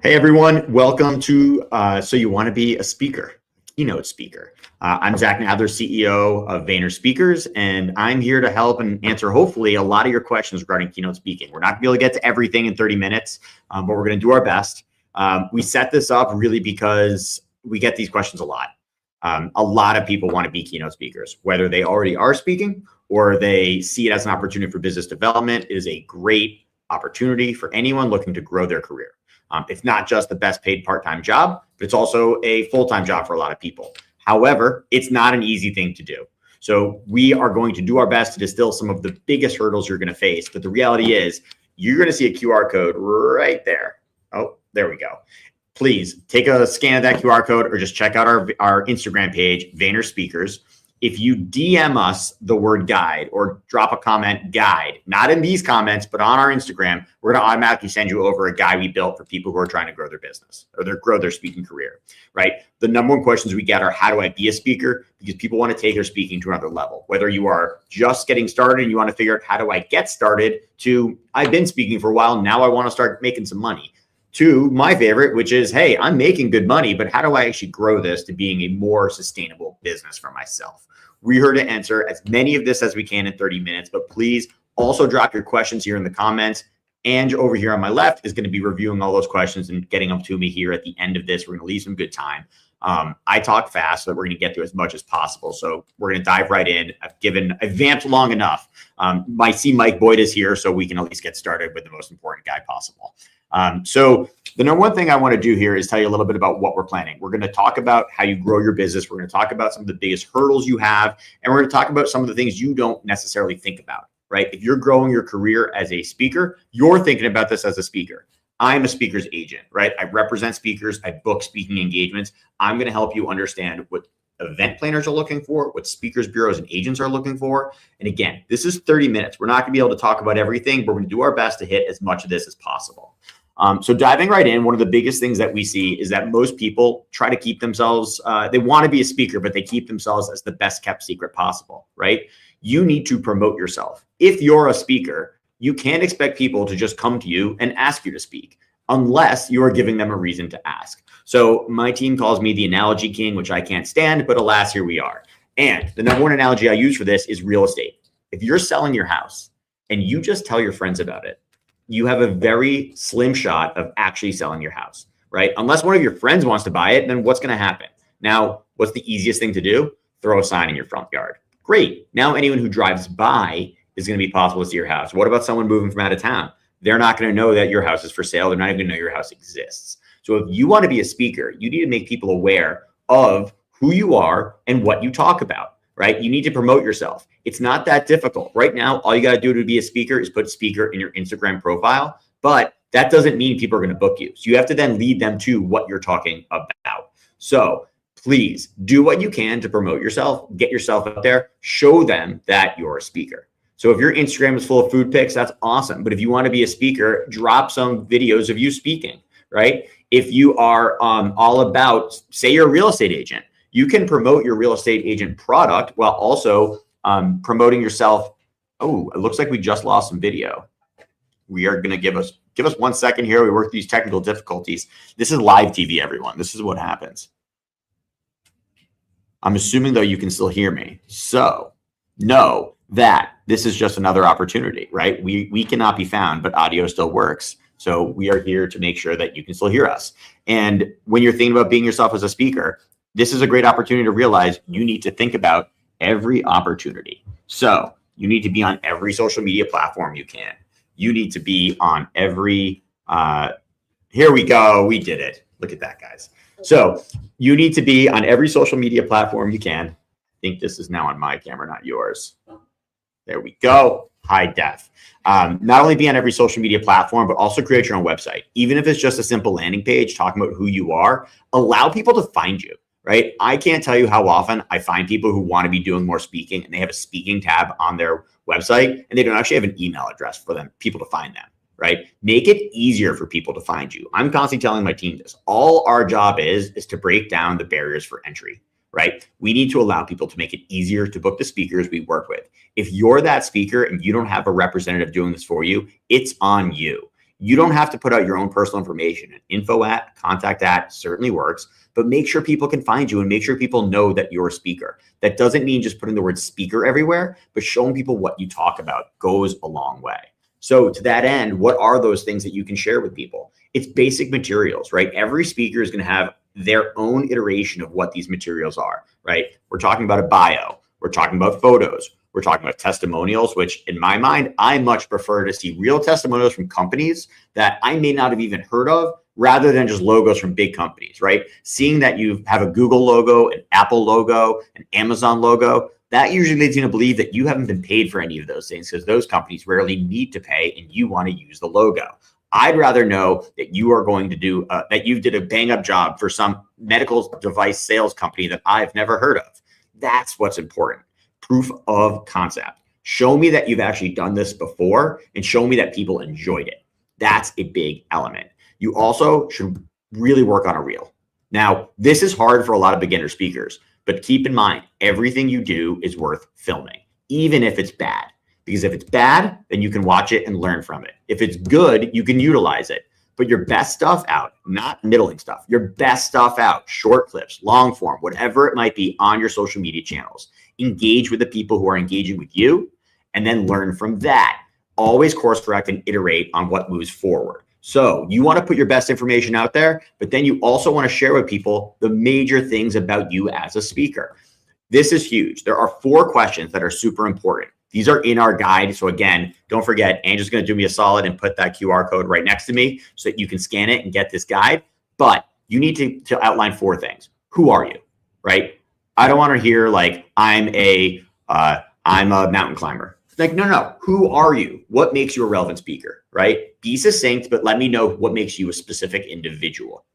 Hey everyone, welcome to So You Want to Be a Speaker, Keynote speaker. I'm Zach Nadler, CEO of VaynerSpeakers, and I'm here to help and answer hopefully a lot of your questions regarding keynote speaking. We're not going to be able to get to everything in 30 minutes, but we're going to do our best. We set this up really because we get these questions a lot. A lot of people want to be keynote speakers, whether they already are speaking or they see it as an opportunity for business development. It is a great opportunity for anyone looking to grow their career. It's not just the best paid part-time job, but it's also a full-time job for a lot of people. However, it's not an easy thing to do. So we are going to do our best to distill some of the biggest hurdles you're going to face. But the reality is you're going to see a QR code right there. Oh, there we go. Please take a scan of that QR code or just check out our Instagram page, VaynerSpeakers. If you DM us the word guide or drop a comment guide, not in these comments, but on our Instagram, we're going to automatically send you over a guide we built for people who are trying to grow their business or grow their speaking career, right? The number one questions we get are, how do I be a speaker? Because people want to take their speaking to another level. Whether you are just getting started and you want to figure out how do I get started to I've been speaking for a while, now I want to start making some money. To my favorite, which is, hey, I'm making good money, but how do I actually grow this to being a more sustainable business for myself? We're here to answer as many of this as we can in 30 minutes, but please also drop your questions here in the comments. And over here on my left is going to be reviewing all those questions and getting them to me here at the end of this. We're going to leave some good time. I talk fast, so that we're going to get to as much as possible. So we're going to dive right in. I've vamped long enough. I see Mike Boyd is here, so we can at least get started with the most important guy possible. So the number one thing I want to do here is tell you a little bit about what we're planning. We're going to talk about how you grow your business. We're going to talk about some of the biggest hurdles you have, and we're going to talk about some of the things you don't necessarily think about, right? If you're growing your career as a speaker, you're thinking about this as a speaker. I'm a speaker's agent, right? I represent speakers. I book speaking engagements. I'm going to help you understand what event planners are looking for, what speakers bureaus and agents are looking for. And again, this is 30 minutes. We're not going to be able to talk about everything, but we're going to do our best to hit as much of this as possible. So diving right in, one of the biggest things that we see is that most people try to keep themselves, they want to be a speaker, but they keep themselves as the best kept secret possible, right? You need to promote yourself. If you're a speaker, you can't expect people to just come to you and ask you to speak unless you are giving them a reason to ask. So my team calls me the analogy king, which I can't stand, but alas, here we are. And the number one analogy I use for this is real estate. If you're selling your house and you just tell your friends about it, you have a very slim shot of actually selling your house, right? Unless one of your friends wants to buy it, then what's going to happen? Now, what's the easiest thing to do? Throw a sign in your front yard. Great. Now anyone who drives by is going to be possible to see your house. What about someone moving from out of town? They're not going to know that your house is for sale. They're not even going to know your house exists. So if you want to be a speaker, you need to make people aware of who you are and what you talk about, right? You need to promote yourself. It's not that difficult. Right now, all you got to do to be a speaker is put speaker in your Instagram profile, but that doesn't mean people are going to book you. So you have to then lead them to what you're talking about. So please do what you can to promote yourself, get yourself out there, show them that you're a speaker. So if your Instagram is full of food pics, that's awesome. But if you want to be a speaker, drop some videos of you speaking, right? If you are all about, say you're a real estate agent, you can promote your real estate agent product while also promoting yourself. Oh, it looks like we just lost some video. We are going to give us 1 second here. We work through these technical difficulties. This is live TV, everyone. This is what happens. I'm assuming though you can still hear me. So know that this is just another opportunity, right? We cannot be found, but audio still works. So we are here to make sure that you can still hear us. And when you're thinking about being yourself as a speaker, this is a great opportunity to realize you need to think about every opportunity. So you need to be on every social media platform you can. You need to be on every, here we go. We did it. Look at that, guys. So you need to be on every social media platform you can. I think this is now on my camera, not yours. There we go. High def. Not only be on every social media platform, but also create your own website. Even if it's just a simple landing page talking about who you are, allow people to find you, right? I can't tell you how often I find people who want to be doing more speaking and they have a speaking tab on their website and they don't actually have an email address for people to find them, right? Make it easier for people to find you. I'm constantly telling my team this. All our job is to break down the barriers for entry, right? We need to allow people to make it easier to book the speakers we work with. If you're that speaker and you don't have a representative doing this for you, it's on you. You don't have to put out your own personal information. An info at, contact at certainly works, but make sure people can find you and make sure people know that you're a speaker. That doesn't mean just putting the word speaker everywhere, but showing people what you talk about goes a long way. So to that end, what are those things that you can share with people? It's basic materials, right? Every speaker is going to have their own iteration of what these materials are, right? We're talking about a bio. We're talking about photos. We're talking about testimonials, which in my mind, I much prefer to see real testimonials from companies that I may not have even heard of rather than just logos from big companies, right? Seeing that you have a Google logo, an Apple logo, an Amazon logo, that usually leads you to believe that you haven't been paid for any of those things because those companies rarely need to pay and you want to use the logo. I'd rather know that you are going to do, that you did a bang up job for some medical device sales company that I've never heard of. That's what's important. Proof of concept. Show me that you've actually done this before and show me that people enjoyed it. That's a big element. You also should really work on a reel. Now, this is hard for a lot of beginner speakers, but keep in mind, everything you do is worth filming, even if it's bad. Because if it's bad, then you can watch it and learn from it. If it's good, you can utilize it. Put your best stuff out, not middling stuff, your best stuff out, short clips, long form, whatever it might be on your social media channels. Engage with the people who are engaging with you and then learn from that. Always course correct and iterate on what moves forward. So you want to put your best information out there, but then you also want to share with people the major things about you as a speaker. This is huge. There are 4 questions that are super important. These are in our guide. So again, don't forget, Andrew's going to do me a solid and put that QR code right next to me so that you can scan it and get this guide. But you need to outline 4 things. Who are you, right? I don't want to hear like, I'm a mountain climber. Like, no. Who are you? What makes you a relevant speaker, right? Be succinct, but let me know what makes you a specific individual.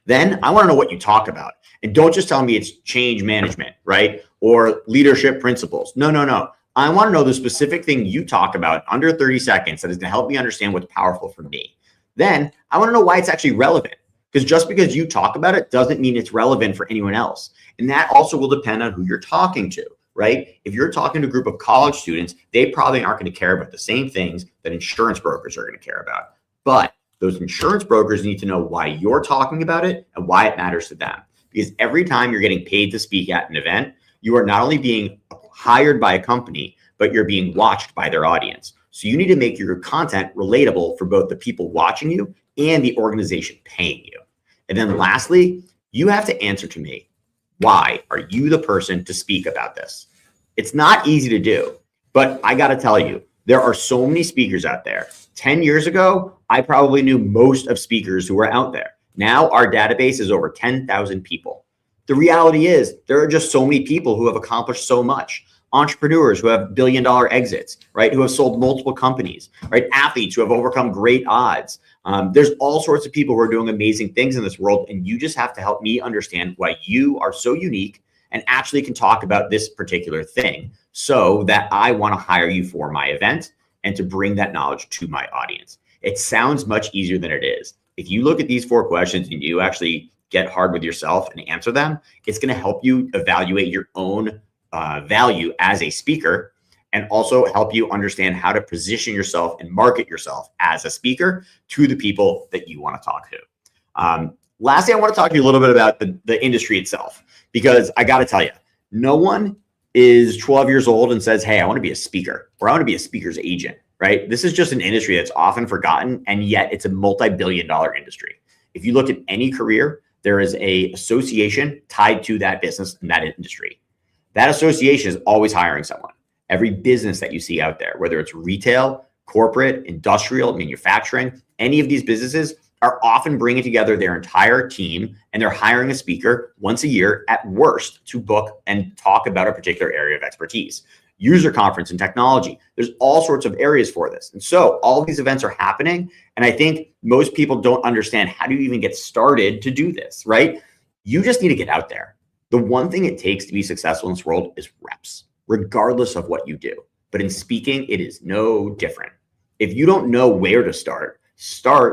Then I want to know what you talk about. And don't just tell me it's change management, right? Or leadership principles. No. I want to know the specific thing you talk about under 30 seconds that is going to help me understand what's powerful for me. Then I want to know why it's actually relevant. Because just because you talk about it doesn't mean it's relevant for anyone else. And that also will depend on who you're talking to, right? If you're talking to a group of college students, they probably aren't going to care about the same things that insurance brokers are going to care about. But those insurance brokers need to know why you're talking about it and why it matters to them. Because every time you're getting paid to speak at an event, you are not only being hired by a company, but you're being watched by their audience. So you need to make your content relatable for both the people watching you and the organization paying you. And then lastly, you have to answer to me, why are you the person to speak about this? It's not easy to do, but I got to tell you, there are so many speakers out there. 10 years ago, I probably knew most of speakers who were out there. Now our database is over 10,000 people. The reality is there are just so many people who have accomplished so much. Entrepreneurs who have billion-dollar exits, right? Who have sold multiple companies, right? Athletes who have overcome great odds. There's all sorts of people who are doing amazing things in this world. And you just have to help me understand why you are so unique and actually can talk about this particular thing so that I want to hire you for my event and to bring that knowledge to my audience. It sounds much easier than it is. If you look at these 4 questions and you actually get hard with yourself and answer them, it's going to help you evaluate your own value as a speaker and also help you understand how to position yourself and market yourself as a speaker to the people that you want to talk to. Lastly, I want to talk to you a little bit about the industry itself, because I got to tell you, no one is 12 years old and says, hey, I want to be a speaker or I want to be a speaker's agent, right? This is just an industry that's often forgotten, and yet it's a multi-billion-dollar industry. If you look at any career, there is an association tied to that business and that industry. That association is always hiring someone. Every business that you see out there, whether it's retail, corporate, industrial, manufacturing, any of these businesses are often bringing together their entire team and they're hiring a speaker once a year at worst to book and talk about a particular area of expertise. User conference and technology. There's all sorts of areas for this. And so all of these events are happening. And I think most people don't understand, how do you even get started to do this, right? You just need to get out there. The one thing it takes to be successful in this world is reps, regardless of what you do. But in speaking, it is no different. If you don't know where to start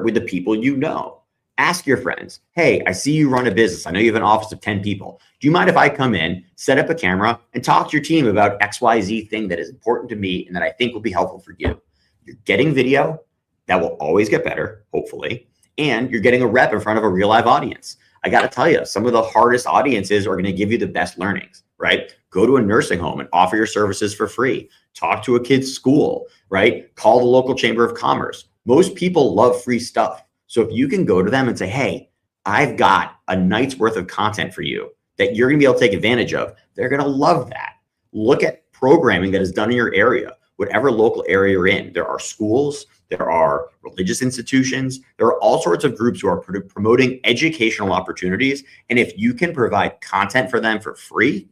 with the people you know. Ask your friends, hey, I see you run a business. I know you have an office of 10 people. Do you mind if I come in, set up a camera, and talk to your team about XYZ thing that is important to me and that I think will be helpful for you? You're getting video, That will always get better, hopefully. And you're getting a rep in front of a real live audience. I got to tell you, some of the hardest audiences are going to give you the best learnings, right? Go to a nursing home and offer your services for free. Talk to a kid's school, right? Call the local chamber of commerce. Most people love free stuff. So if you can go to them and say, hey, I've got a night's worth of content for you that you're going to be able to take advantage of, they're going to love that. Look at programming that is done in your area, whatever local area you're in. There are schools, there are religious institutions, there are all sorts of groups who are promoting educational opportunities. And if you can provide content for them for free,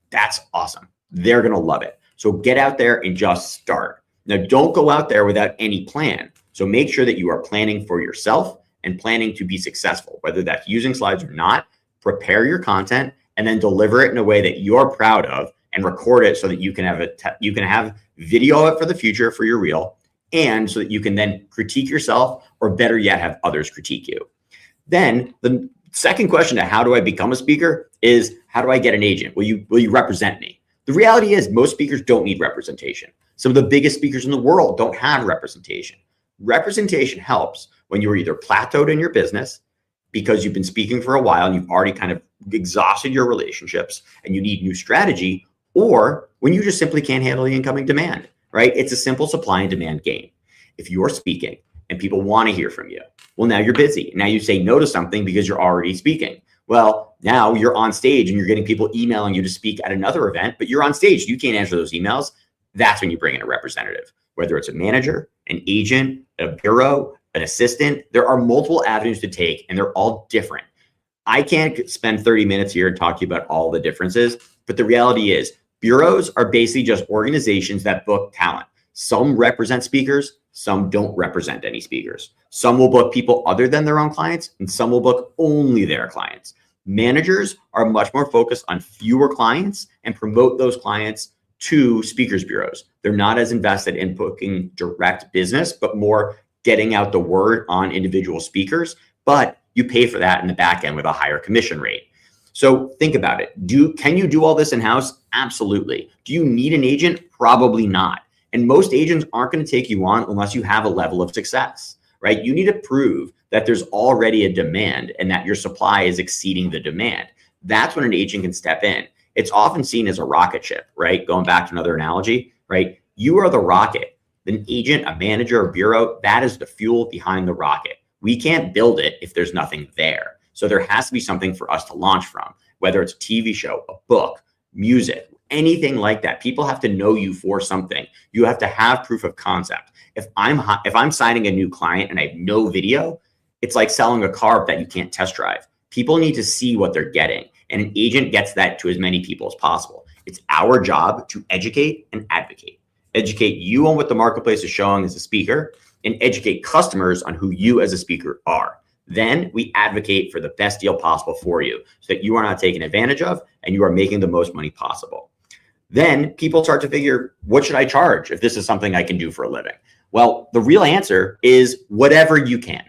that's awesome. They're going to love it. So get out there and just start. Now, don't go out there without any plan. So make sure that you are planning for yourself and planning to be successful, whether that's using slides or not. Prepare your content and then deliver it in a way that you're proud of and record it so that you can have video of it for the future for your reel, and so that you can then critique yourself, or better yet, have others critique you. Then the second question to how do I become a speaker is, how do I get an agent? Will you represent me? The reality is most speakers don't need representation. Some of the biggest speakers in the world don't have representation. Representation helps when you're either plateaued in your business because you've been speaking for a while and you've already kind of exhausted your relationships and you need new strategy, or when you just simply can't handle the incoming demand, right? It's a simple supply and demand game. If you're speaking and people want to hear from you, well, now you're busy. Now you say no to something because you're already speaking. Well, now you're on stage and you're getting people emailing you to speak at another event, but you're on stage. You can't answer those emails. That's when you bring in a representative, whether it's a manager, an agent, a bureau, an assistant. There are multiple avenues to take, and they're all different. I can't spend 30 minutes here and talk to you about all the differences, but the reality is bureaus are basically just organizations that book talent. Some represent speakers, some don't represent any speakers. Some will book people other than their own clients, and some will book only their clients. Managers are much more focused on fewer clients and promote those clients to speakers bureaus. They're not as invested in booking direct business, but more getting out the word on individual speakers. But you pay for that in the back end with a higher commission rate. So think about it. Can you do all this in-house? Absolutely. Do you need an agent? Probably not. And most agents aren't going to take you on unless you have a level of success, right? You need to prove that there's already a demand and that your supply is exceeding the demand. That's when an agent can step in. It's often seen as a rocket ship, right? Going back to another analogy, right? You are the rocket. An agent, a manager, a bureau, that is the fuel behind the rocket. We can't build it if there's nothing there. So there has to be something for us to launch from, whether it's a TV show, a book, music, anything like that. People have to know you for something. You have to have proof of concept. If I'm signing a new client and I have no video, it's like selling a car that you can't test drive. People need to see what they're getting, and an agent gets that to as many people as possible. It's our job to educate and advocate. Educate you on what the marketplace is showing as a speaker, and educate customers on who you as a speaker are. Then we advocate for the best deal possible for you so that you are not taken advantage of and you are making the most money possible. Then people start to figure, what should I charge if this is something I can do for a living? Well, the real answer is whatever you can.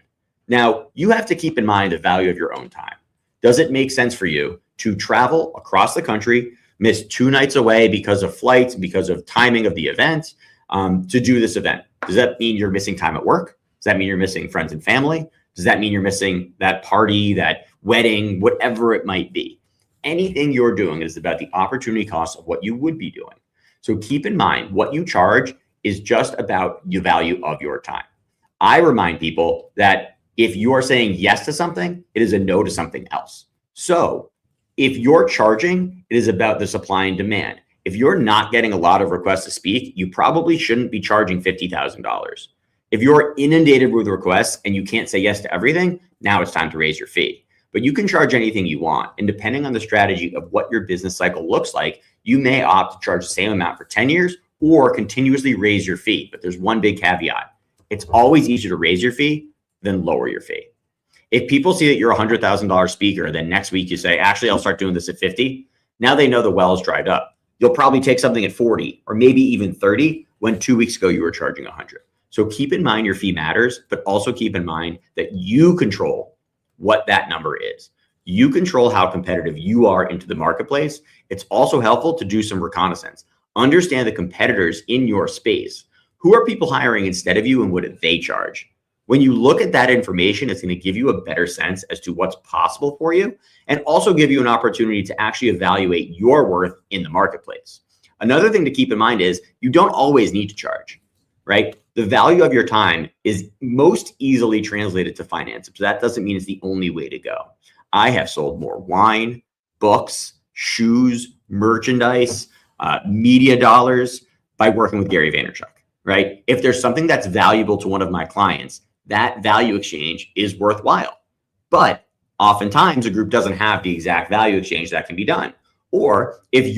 Now, you have to keep in mind the value of your own time. Does it make sense for you to travel across the country, miss 2 nights away because of flights, because of timing of the event, to do this event? Does that mean you're missing time at work? Does that mean you're missing friends and family? Does that mean you're missing that party, that wedding, whatever it might be? Anything you're doing is about the opportunity cost of what you would be doing. So keep in mind, what you charge is just about the value of your time. I remind people that if you are saying yes to something, it is a no to something else. So if you're charging, it is about the supply and demand. If you're not getting a lot of requests to speak, you probably shouldn't be charging $50,000. If you're inundated with requests and you can't say yes to everything, now it's time to raise your fee. But you can charge anything you want. And depending on the strategy of what your business cycle looks like, you may opt to charge the same amount for 10 years or continuously raise your fee. But there's one big caveat. It's always easier to raise your fee than lower your fee. If people see that you're a $100,000 speaker, then next week you say, actually, I'll start doing this at 50. Now they know the well is dried up. You'll probably take something at 40 or maybe even 30 when 2 weeks ago you were charging 100. So keep in mind your fee matters, but also keep in mind that you control what that number is. You control how competitive you are into the marketplace. It's also helpful to do some reconnaissance. Understand the competitors in your space. Who are people hiring instead of you and what do they charge? When you look at that information, it's going to give you a better sense as to what's possible for you and also give you an opportunity to actually evaluate your worth in the marketplace. Another thing to keep in mind is you don't always need to charge, right? The value of your time is most easily translated to finance. So that doesn't mean it's the only way to go. I have sold more wine, books, shoes, merchandise, media dollars by working with Gary Vaynerchuk, right? If there's something that's valuable to one of my clients, that value exchange is worthwhile. But oftentimes a group doesn't have the exact value exchange that can be done. Or if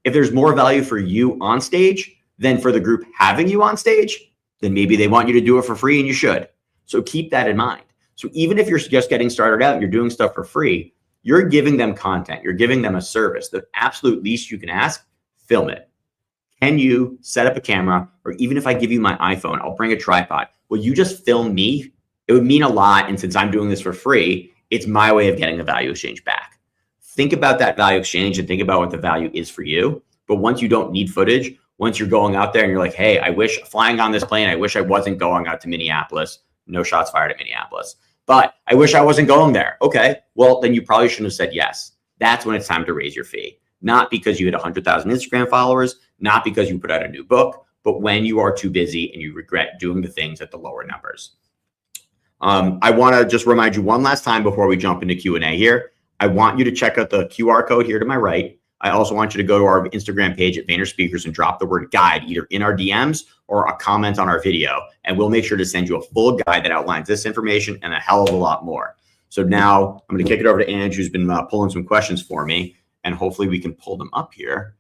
there's more value for you on stage than for the group having you on stage, then maybe they want you to do it for free and you should. So keep that in mind. So even if you're just getting started out and you're doing stuff for free, you're giving them content, you're giving them a service. The absolute least you can ask, film it. Can you set up a camera? Or even if I give you my iPhone, I'll bring a tripod. Will you just film me? It would mean a lot. And since I'm doing this for free, it's my way of getting the value exchange back. Think about that value exchange and think about what the value is for you. But once you don't need footage, once you're going out there and you're like, hey, I wish flying on this plane, I wish I wasn't going out to Minneapolis. No shots fired at Minneapolis. But I wish I wasn't going there. Okay, well, then you probably shouldn't have said yes. That's when it's time to raise your fee. Not because you hit 100,000 Instagram followers, not because you put out a new book, but when you are too busy and you regret doing the things at the lower numbers. I want to just remind you one last time before we jump into Q&A here. I want you to check out the QR code here to my right. I also want you to go to our Instagram page at VaynerSpeakers and drop the word guide either in our DMs or a comment on our video. And we'll make sure to send you a full guide that outlines this information and a hell of a lot more. So now I'm going to kick it over to Ange, who's been pulling some questions for me, and hopefully we can pull them up here.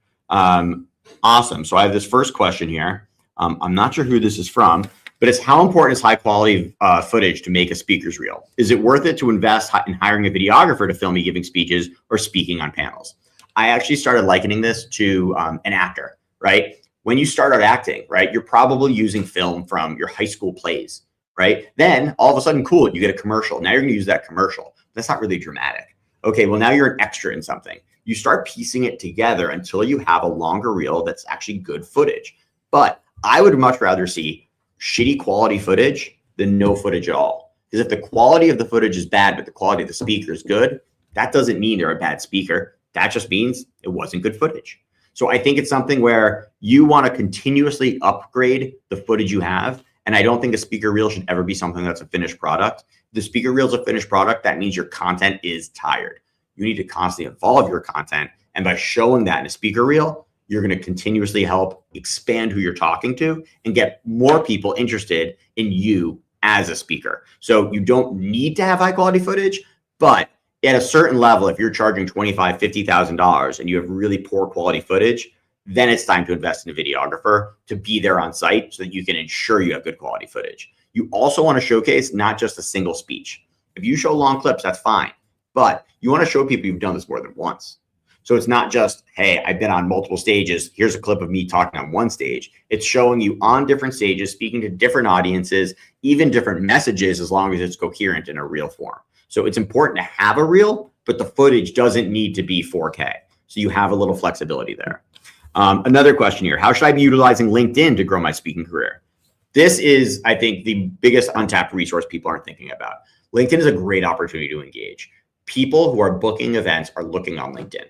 Awesome. So I have this first question here. I'm not sure who this is from, but it's how important is high quality footage to make a speaker's reel? Is it worth it to invest in hiring a videographer to film me giving speeches or speaking on panels? I actually started likening this to an actor, right? When you start out acting, right, you're probably using film from your high school plays, right? Then all of a sudden, cool, you get a commercial. Now you're going to use that commercial. That's not really dramatic. Okay, well, now you're an extra in something. You start piecing it together until you have a longer reel that's actually good footage. But I would much rather see shitty quality footage than no footage at all. Because if the quality of the footage is bad, but the quality of the speaker is good, that doesn't mean they're a bad speaker. That just means it wasn't good footage. So I think it's something where you want to continuously upgrade the footage you have. And I don't think a speaker reel should ever be something that's a finished product. If the speaker reel is a finished product, that means your content is tired. You need to constantly evolve your content. And by showing that in a speaker reel, you're going to continuously help expand who you're talking to and get more people interested in you as a speaker. So you don't need to have high quality footage, but at a certain level, if you're charging $25,000, $50,000 and you have really poor quality footage, then it's time to invest in a videographer to be there on site so that you can ensure you have good quality footage. You also want to showcase not just a single speech. If you show long clips, that's fine. But you want to show people you've done this more than once. So it's not just, hey, I've been on multiple stages. Here's a clip of me talking on one stage. It's showing you on different stages, speaking to different audiences, even different messages, as long as it's coherent in a reel form. So it's important to have a reel, but the footage doesn't need to be 4K. So you have a little flexibility there. Another question here. How should I be utilizing LinkedIn to grow my speaking career? This is, I think, the biggest untapped resource people aren't thinking about. LinkedIn is a great opportunity to engage. People who are booking events are looking on LinkedIn.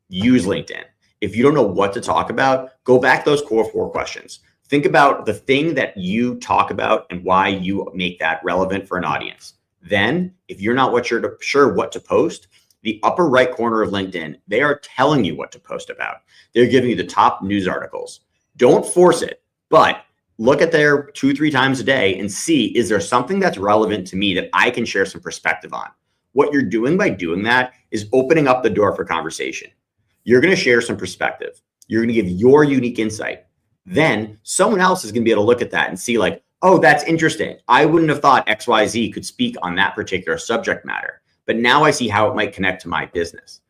Use LinkedIn. If you don't know what to talk about, go back to those core 4 questions. Think about the thing that you talk about and why you make that relevant for an audience. Then, if you're not sure what to post, the upper right corner of LinkedIn, they are telling you what to post about. They're giving you the top news articles. Don't force it, but look at there 2-3 times a day and see, is there something that's relevant to me that I can share some perspective on? What you're doing by doing that is opening up the door for conversation. You're going to share some perspective. You're going to give your unique insight. Then someone else is going to be able to look at that and see like, oh, that's interesting. I wouldn't have thought XYZ could speak on that particular subject matter, but now I see how it might connect to my business.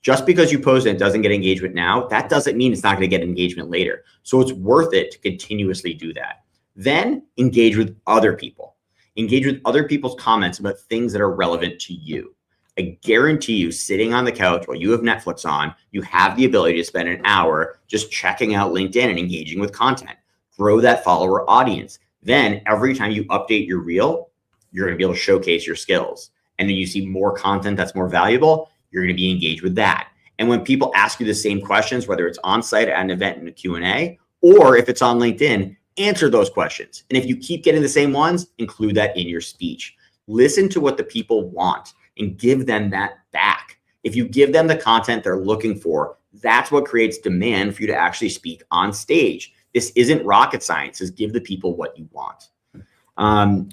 Just because you post and it doesn't get engagement now, that doesn't mean it's not going to get engagement later. So it's worth it to continuously do that. Then engage with other people. Engage with other people's comments about things that are relevant to you. I guarantee you, sitting on the couch while you have Netflix on, you have the ability to spend an hour just checking out LinkedIn and engaging with content. Grow that follower audience. Then every time you update your reel, you're going to be able to showcase your skills. And then you see more content that's more valuable, you're going to be engaged with that. And when people ask you the same questions, whether it's on site at an event in a Q&A, or if it's on LinkedIn, answer those questions. And if you keep getting the same ones, include that in your speech. Listen to what the people want and give them that back. If you give them the content they're looking for, that's what creates demand for you to actually speak on stage. This isn't rocket science. Just give the people what you want.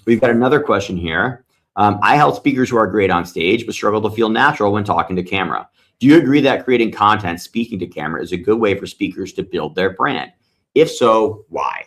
We've got another question here. I help speakers who are great on stage, but struggle to feel natural when talking to camera. Do you agree that creating content speaking to camera is a good way for speakers to build their brand? If so, why?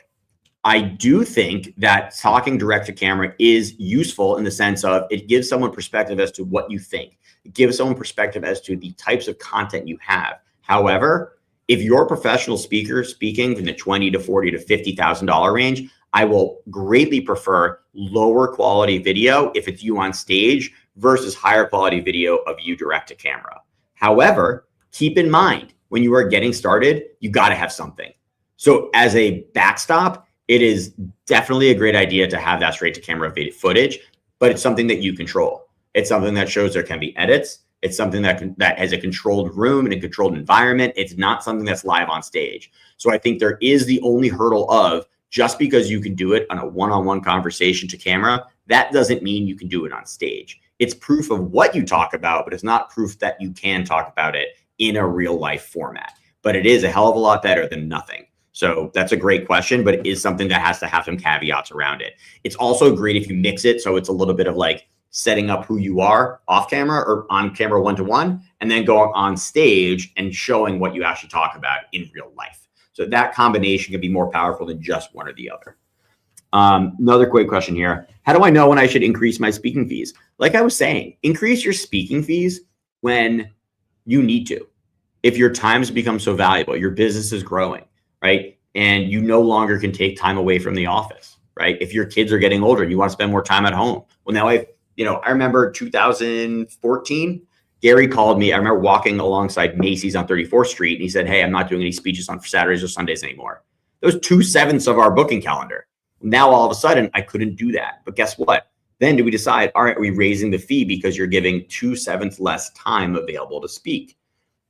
I do think that talking direct to camera is useful in the sense of it gives someone perspective as to what you think. It gives someone perspective as to the types of content you have. However, if you're a professional speaker speaking in the $20,000 to $40,000 to $50,000 range, I will greatly prefer lower quality video if it's you on stage versus higher quality video of you direct to camera. However, keep in mind, when you are getting started, you got to have something. So as a backstop, it is definitely a great idea to have that straight to camera video footage, but it's something that you control. It's something that shows there can be edits. It's something that has a controlled room and a controlled environment. It's not something that's live on stage. So I think there is the only hurdle of just because you can do it on a one-on-one conversation to camera, that doesn't mean you can do it on stage. It's proof of what you talk about, but it's not proof that you can talk about it in a real life format. But it is a hell of a lot better than nothing. So that's a great question, but it is something that has to have some caveats around it. It's also great if you mix it. So it's a little bit of like setting up who you are off camera or on camera one-to-one, and then going on stage and showing what you actually talk about in real life. So that combination can be more powerful than just one or the other. Another quick question here. How do I know when I should increase my speaking fees? Like I was saying, increase your speaking fees when you need to. If your time has become so valuable, your business is growing, right? And you no longer can take time away from the office, right? If your kids are getting older, you want to spend more time at home. Well, now I remember 2014, Gary called me. I remember walking alongside Macy's on 34th Street, and he said, "Hey, I'm not doing any speeches on Saturdays or Sundays anymore." That was 2/7 of our booking calendar. Now, all of a sudden, I couldn't do that. But guess what? Then do we decide, all right, are we raising the fee because you're giving 2/7 less time available to speak?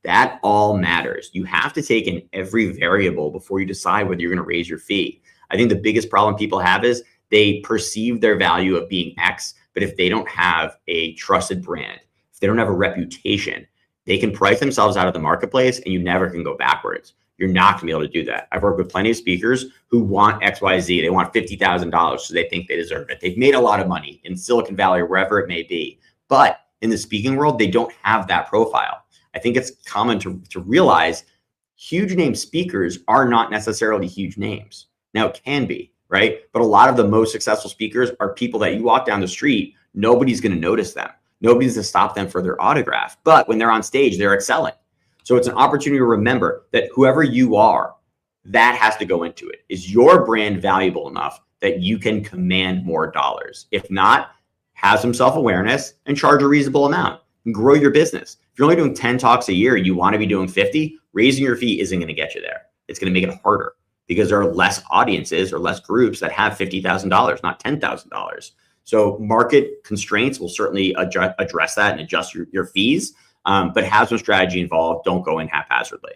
That all matters. You have to take in every variable before you decide whether you're going to raise your fee. I think the biggest problem people have is they perceive their value of being X, but if they don't have a trusted brand, if they don't have a reputation, they can price themselves out of the marketplace and you never can go backwards. You're not going to be able to do that. I've worked with plenty of speakers who want XYZ. They want $50,000 so they think they deserve it. They've made a lot of money in Silicon Valley or wherever it may be. But in the speaking world, they don't have that profile. I think it's common to realize huge name speakers are not necessarily huge names. Now, it can be, right? But a lot of the most successful speakers are people that you walk down the street, nobody's going to notice them. Nobody's going to stop them for their autograph. But when they're on stage, they're excelling. So it's an opportunity to remember that whoever you are, that has to go into it. Is your brand valuable enough that you can command more dollars? If not, have some self-awareness and charge a reasonable amount and grow your business. If you're only doing 10 talks a year and you want to be doing 50, raising your fee isn't going to get you there. It's going to make it harder because there are less audiences or less groups that have $50,000, not $10,000. So market constraints will certainly address that and adjust your fees. But have some strategy involved. Don't go in haphazardly.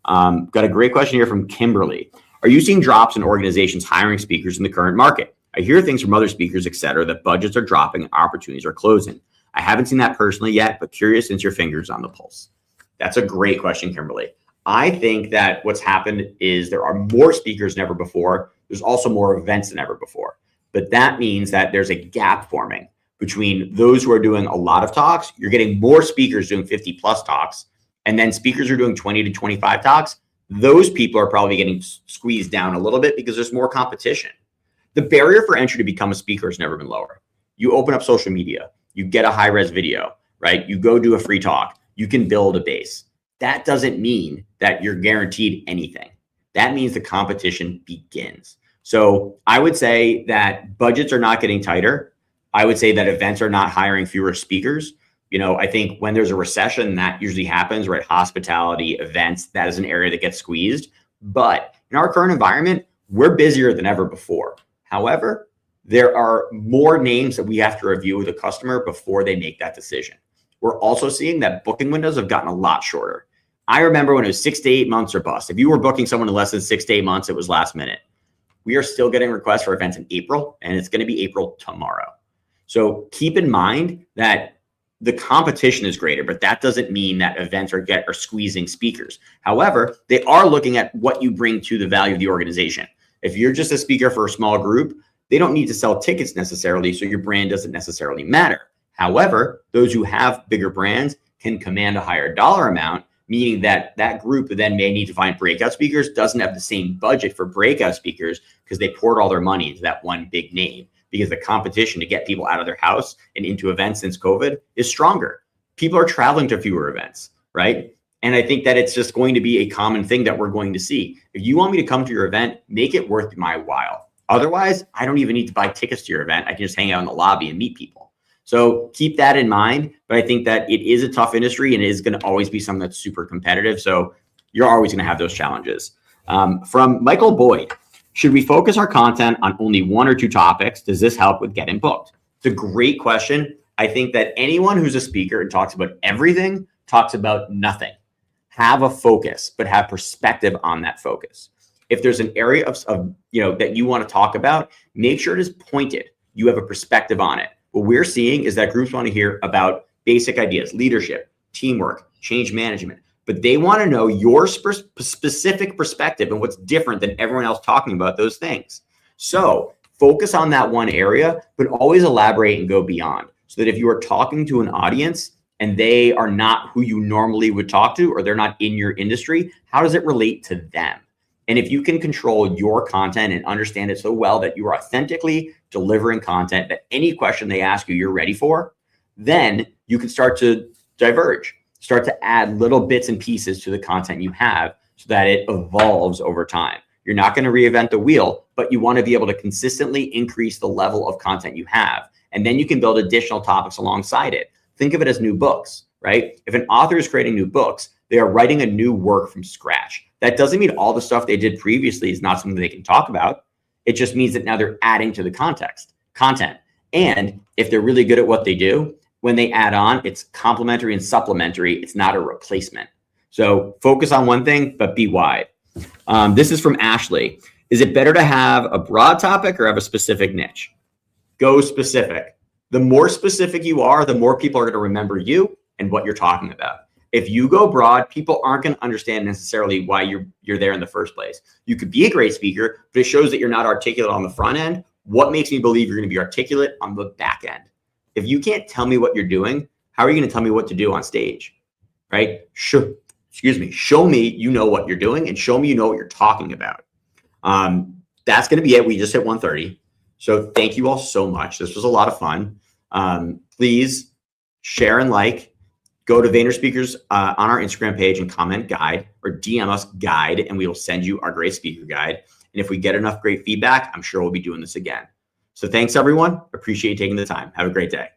Got a great question here from Kimberly. Are you seeing drops in organizations hiring speakers in the current market? I hear things from other speakers, et cetera, that budgets are dropping and opportunities are closing. I haven't seen that personally yet, but curious since your finger's on the pulse. That's a great question, Kimberly. I think that what's happened is there are more speakers than ever before. There's also more events than ever before. But that means that there's a gap forming between those who are doing a lot of talks. You're getting more speakers doing 50 plus talks, and then speakers are doing 20 to 25 talks. Those people are probably getting squeezed down a little bit because there's more competition. The barrier for entry to become a speaker has never been lower. You open up social media, you get a high-res video, right? You go do a free talk, you can build a base. That doesn't mean that you're guaranteed anything. That means the competition begins. So I would say that budgets are not getting tighter. I would say that events are not hiring fewer speakers. I think when there's a recession, that usually happens, right? Hospitality, events, that is an area that gets squeezed. But in our current environment, we're busier than ever before. However, there are more names that we have to review with a customer before they make that decision. We're also seeing that booking windows have gotten a lot shorter. I remember when it was 6 to 8 months or bust. If you were booking someone in less than 6 to 8 months, it was last minute. We are still getting requests for events in April, and it's going to be April tomorrow. So keep in mind that the competition is greater, but that doesn't mean that events are squeezing speakers. However, they are looking at what you bring to the value of the organization. If you're just a speaker for a small group, they don't need to sell tickets necessarily, so your brand doesn't necessarily matter. However, those who have bigger brands can command a higher dollar amount, meaning that that group then may need to find breakout speakers, doesn't have the same budget for breakout speakers because they poured all their money into that one big name, because the competition to get people out of their house and into events since COVID is stronger. People are traveling to fewer events, right? And I think that it's just going to be a common thing that we're going to see. If you want me to come to your event, make it worth my while. Otherwise, I don't even need to buy tickets to your event. I can just hang out in the lobby and meet people. So keep that in mind. But I think that it is a tough industry and it is going to always be something that's super competitive. So you're always going to have those challenges. From Michael Boyd, should we focus our content on only 1 or 2 topics? Does this help with getting booked? It's a great question. I think that anyone who's a speaker and talks about everything talks about nothing. Have a focus, but have perspective on that focus. If there's an area of that you want to talk about, make sure it is pointed. You have a perspective on it. What we're seeing is that groups want to hear about basic ideas, leadership, teamwork, change management, but they want to know your specific perspective and what's different than everyone else talking about those things. So focus on that one area, but always elaborate and go beyond, so that if you are talking to an audience and they are not who you normally would talk to, or they're not in your industry, how does it relate to them? And if you can control your content and understand it so well that you are authentically delivering content that any question they ask you, you're ready for, then you can start to diverge, start to add little bits and pieces to the content you have so that it evolves over time. You're not going to reinvent the wheel, but you want to be able to consistently increase the level of content you have. And then you can build additional topics alongside it. Think of it as new books, right? If an author is creating new books, they are writing a new work from scratch. That doesn't mean all the stuff they did previously is not something they can talk about. It just means that now they're adding to the content. And if they're really good at what they do, when they add on, it's complementary and supplementary. It's not a replacement. So focus on one thing, but be wide. This is from Ashley. Is it better to have a broad topic or have a specific niche? Go specific. The more specific you are, the more people are going to remember you and what you're talking about. If you go broad, people aren't going to understand necessarily why you're there in the first place. You could be a great speaker, but it shows that you're not articulate on the front end. What makes me believe you're going to be articulate on the back end? If you can't tell me what you're doing, how are you going to tell me what to do on stage, right? Show me you know what you're doing, and show me you know what you're talking about. That's going to be it. We just hit 1:30. So thank you all so much. This was a lot of fun. Please share and like. Go to VaynerSpeakers on our Instagram page and comment guide, or DM us guide, and we will send you our great speaker guide. And if we get enough great feedback, I'm sure we'll be doing this again. So thanks, everyone. Appreciate you taking the time. Have a great day.